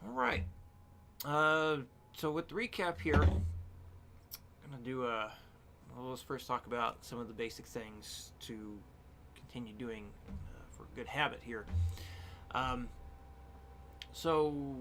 All right. So with the recap here, I'm gonna do a. Well, let's first talk about some of the basic things to continue doing for a good habit here. Um, so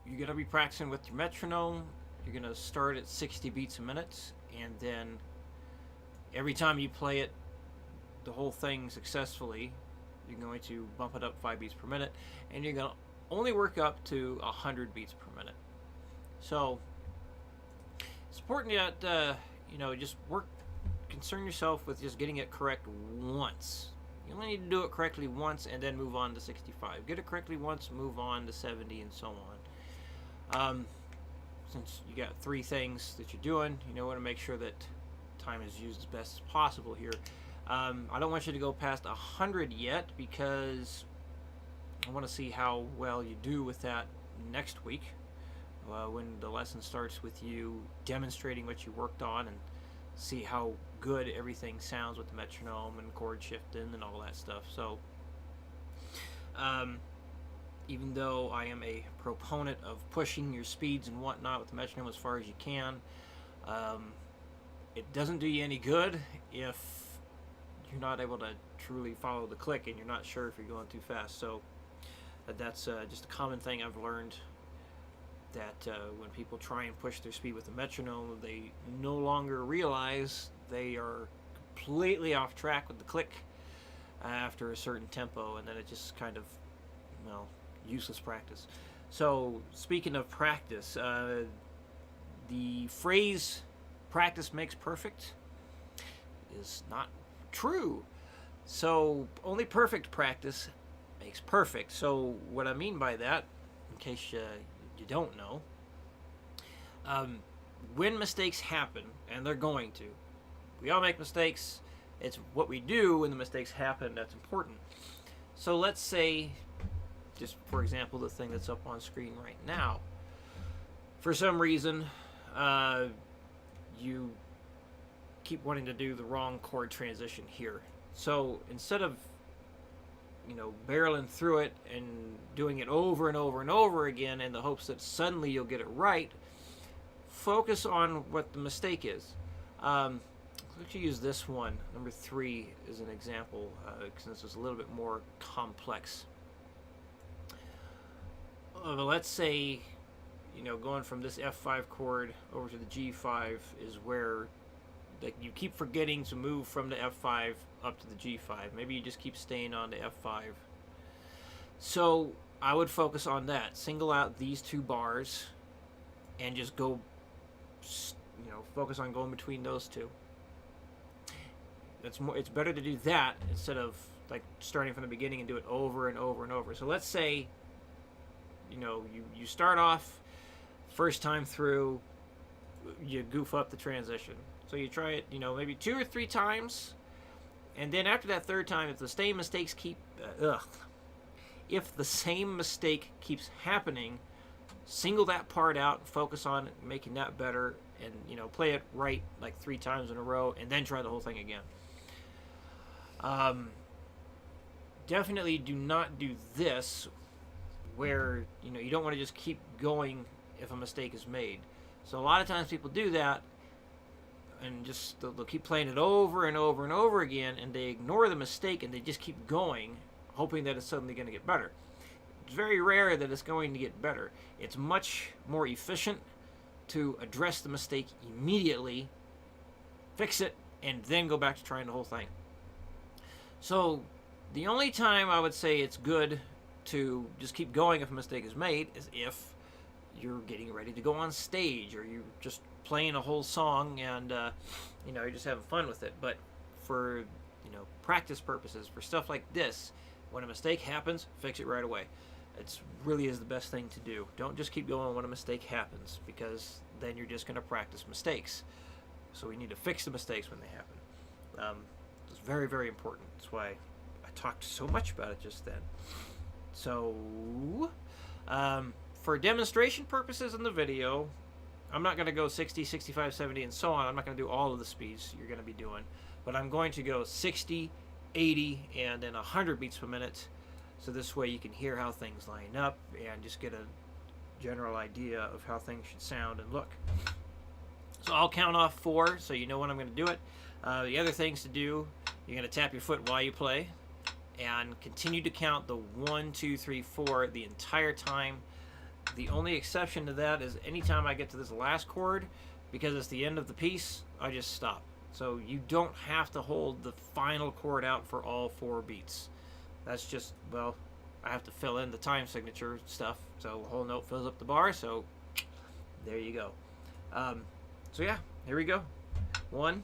you're gonna be practicing with your metronome. You're gonna start at 60 beats a minute, and then every time you play it, the whole thing successfully, you're going to bump it up 5 beats per minute, and you're gonna only work up to 100 beats per minute. So it's important that just concern yourself with just getting it correct once. You only need to do it correctly once and then move on to 65. Get it correctly once, move on to 70, and so on. Since you got three things that you're doing, you want to make sure that time is used as best as possible here. I don't want you to go past 100 yet because I want to see how well you do with that next week when the lesson starts with you demonstrating what you worked on and see how good everything sounds with the metronome and chord shifting and all that stuff. So even though I am a proponent of pushing your speeds and whatnot with the metronome as far as you can, it doesn't do you any good if you're not able to truly follow the click and you're not sure if you're going too fast. So that's just a common thing I've learned, that when people try and push their speed with the metronome, they no longer realize they are completely off track with the click after a certain tempo, and then it just kind of, useless practice. So speaking of practice, the phrase "practice makes perfect" is not true. So only perfect practice makes perfect. So what I mean by that, in case you don't know, when mistakes happen, and they're going to, we all make mistakes. It's what we do when the mistakes happen that's important. So let's say, just for example, the thing that's up on screen right now, for some reason you keep wanting to do the wrong chord transition here. So instead of barreling through it and doing it over and over and over again in the hopes that suddenly you'll get it right, focus on what the mistake is. Let's use this one, number 3, as an example, since it's a little bit more complex. Let's say, going from this F5 chord over to the G5 is where you keep forgetting to move from the F5 up to the G5. Maybe you just keep staying on the F5. So I would focus on that. Single out these two bars and just go, focus on going between those two. It's better to do that instead of starting from the beginning and do it over and over and over. So let's say, you start off, first time through, you goof up the transition. So you try it, maybe 2 or 3 times, and then after that third time, if the same mistakes if the same mistake keeps happening, single that part out, focus on making that better, and play it right 3 times in a row, and then try the whole thing again. Definitely do not do this where you don't want to just keep going if a mistake is made. So a lot of times people do that, and just they'll keep playing it over and over and over again, and they ignore the mistake and they just keep going, hoping that it's suddenly going to get better. It's very rare that it's going to get better. It's much more efficient to address the mistake immediately, fix it, and then go back to trying the whole thing. So the only time I would say it's good to just keep going if a mistake is made is if you're getting ready to go on stage, or you're just playing a whole song and you're just having fun with it. But for practice purposes, for stuff like this, when a mistake happens, fix it right away. It really is the best thing to do. Don't just keep going when a mistake happens, because then you're just going to practice mistakes. So we need to fix the mistakes when they happen. It's very, very important. That's why I talked so much about it just then. So for demonstration purposes in the video, I'm not going to go 60, 65, 70, and so on. I'm not going to do all of the speeds you're going to be doing. But I'm going to go 60, 80, and then 100 beats per minute. So this way you can hear how things line up and just get a general idea of how things should sound and look. So I'll count off 4 so you know when I'm going to do it. The other things to do, you're going to tap your foot while you play and continue to count the 1, 2, 3, 4 the entire time. The only exception to that is anytime I get to this last chord, because it's the end of the piece, I just stop. So you don't have to hold the final chord out for all 4 beats. That's just, well, I have to fill in the time signature stuff. So a whole note fills up the bar, so there you go. So yeah, here we go. 1,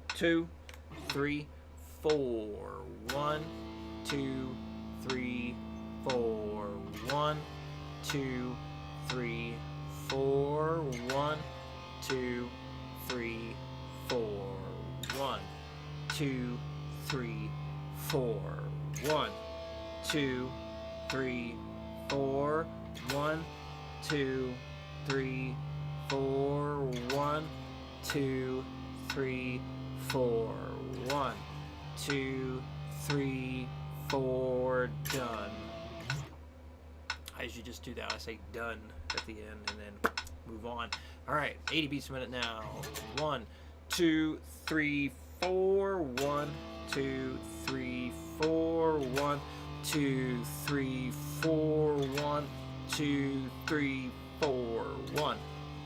2, 3, 4. 1, 2, 3, 4. 1, 2, 3, 4. 1, 2, 3, 4. 1, 2, 3, 4. 1, 2, 3, 4. 1, 2, 3, 4. 1, 2, 3, 4. 1, 2, 3, 4. Done. I usually just do that. I say done at the end and then move on. All right, 80 beats a minute now. 1, 2, 3, 4. 1, 2, 3, 4. 1, 2, 3, 4. 1, 2, 3, 4. 1,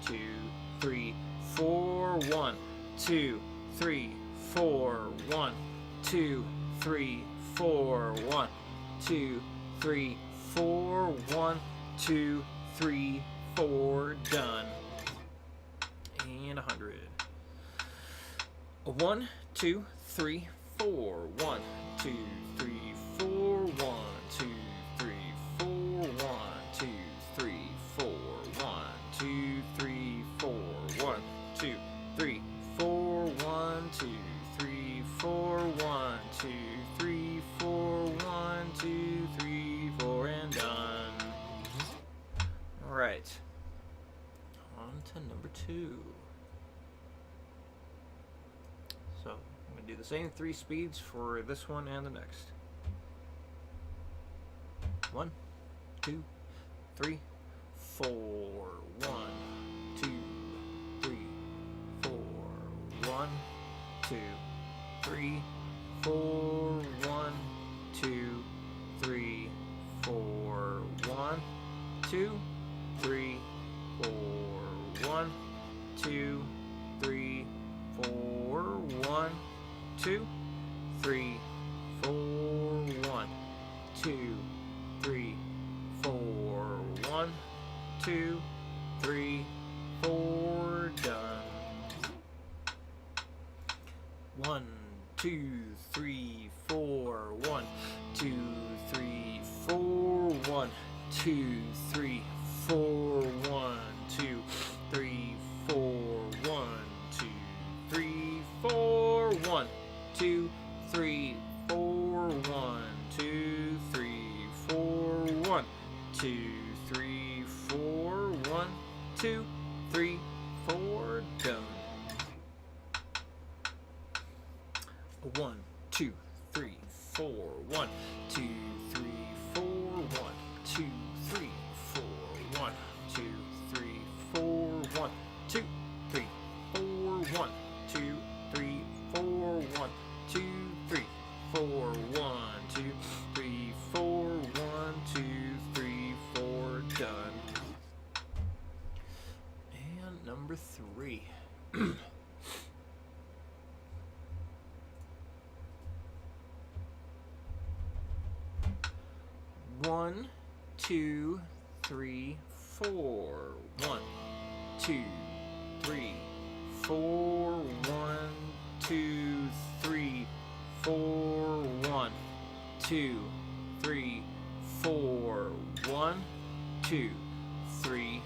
2, 3, 4. 1, 2, 3, 4. 1, 2, 3, 4. 1, 2, 3, 4. 1, 2, 3, 4. Done. And 100. 1, 2, 3, 4. 1, 2, 3, 4. 1, 2, 3, 4. 1, 2, 3, 4. 1, 2, 3, 4. 1, 2, 3, 4. 1, 2, 3, 4. 1, 2, 3, 4. 1, 2, 3, 4. And done. All right. On to number 2. So I'm going to do the same 3 speeds for this one and the next. 1, 2, 3, 4. 1, 2, 3, 4. 1, 2, 3, 4. 1, 2, 3, 4. 1, 2, 3, 4. 1, 2, 3, 4. 1, 2, 3, 4. 1, 2, 3, 4. 1, 2, 3, 4. Done. 1, 2, 3, 4. 1, 2, 3, 4. 1, 2, 3, 4. 1, 2, 3, 4. 1, 2, 3, 4. 1, 2, 3, 4. 1, 2, 3, 4. 1, 2, 3, 4. 1, 2, 3, 4. Done. 1, 2, 3, 4. 1, 2, 3, 4. 1, 2, 3, 4. 1, 2, 3, 4. 1, 2, 3, 4. 1, 2, 3, 4. 1, 2, 3, 4. 1, 2, 3, 4. 1, 2, 3, 4. Done. And number 3. 1, 2, 3, 4. 1, 2, 3, 4. 1, 2, 3, 4. 1, 2, 3, 4. 1, 2, 3,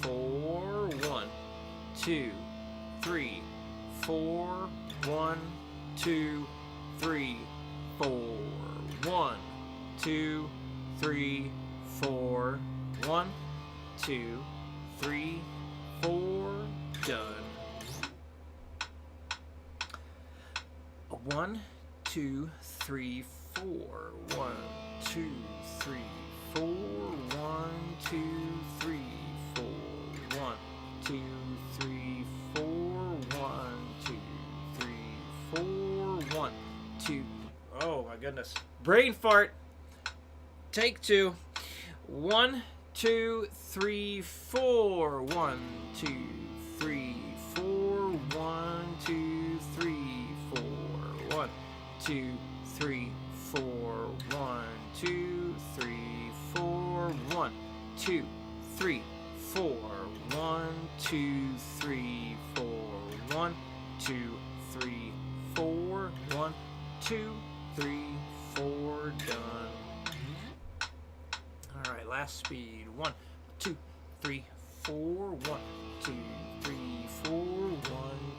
4. 1, 2, 3, 4. 1, 2, 3, 4. 1, 2, 3, 4. 1, 2, 3, 4. Done. 1, 2, 3, 4. 1, 2, 3, 4. 1, 2, 3, goodness. Brain fart. Take two. 1, 2, 3, 4. 1, 2, 3, 4. 1, 2, 3, 4. 1, 2, 3, 4. 1, 2, 3, 4. 1, 2, 3, 4. 1, 2, 3, 4. 1, 2, 3, 4. 1, 2, 3, 4. Done. All right, last speed. 1, 2, 3, 4. 1, 2, 3, 4. 1,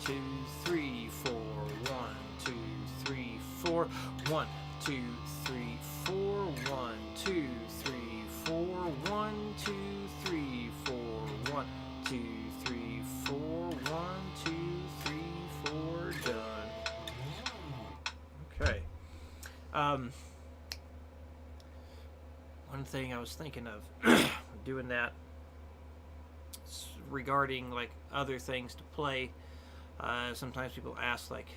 2, 3, 4. 1, 2, 3, 4. 1, 2, 3, 4. 1, 2, 3, 4. 1, 2, 3, 4. 1, 2, 3, 4. 1, 2, 3, 4. Done. Okay. One thing I was thinking of doing that regarding like other things to play. Sometimes people ask like,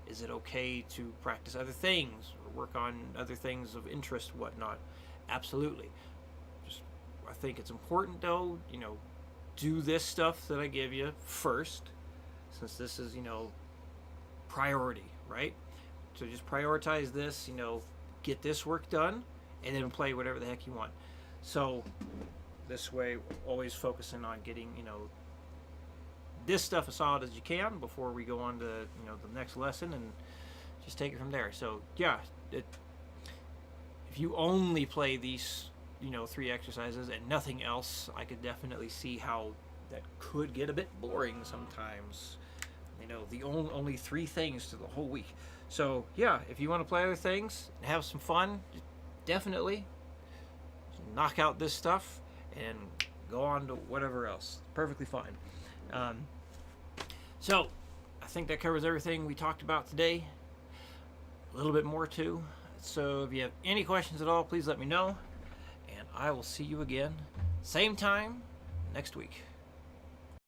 is it okay to practice other things or work on other things of interest, whatnot? Absolutely. I think it's important though, do this stuff that I give you first, since this is, priority, right? So just prioritize this, get this work done, and then play whatever the heck you want. So this way, always focusing on getting, this stuff as solid as you can before we go on to, the next lesson, and just take it from there. So yeah, if you only play these, 3 exercises and nothing else, I could definitely see how that could get a bit boring sometimes. The only 3 things to the whole week. So yeah, if you want to play other things and have some fun, definitely knock out this stuff and go on to whatever else. Perfectly fine. So I think that covers everything we talked about today. A little bit more too. So if you have any questions at all, please let me know. And I will see you again, same time next week.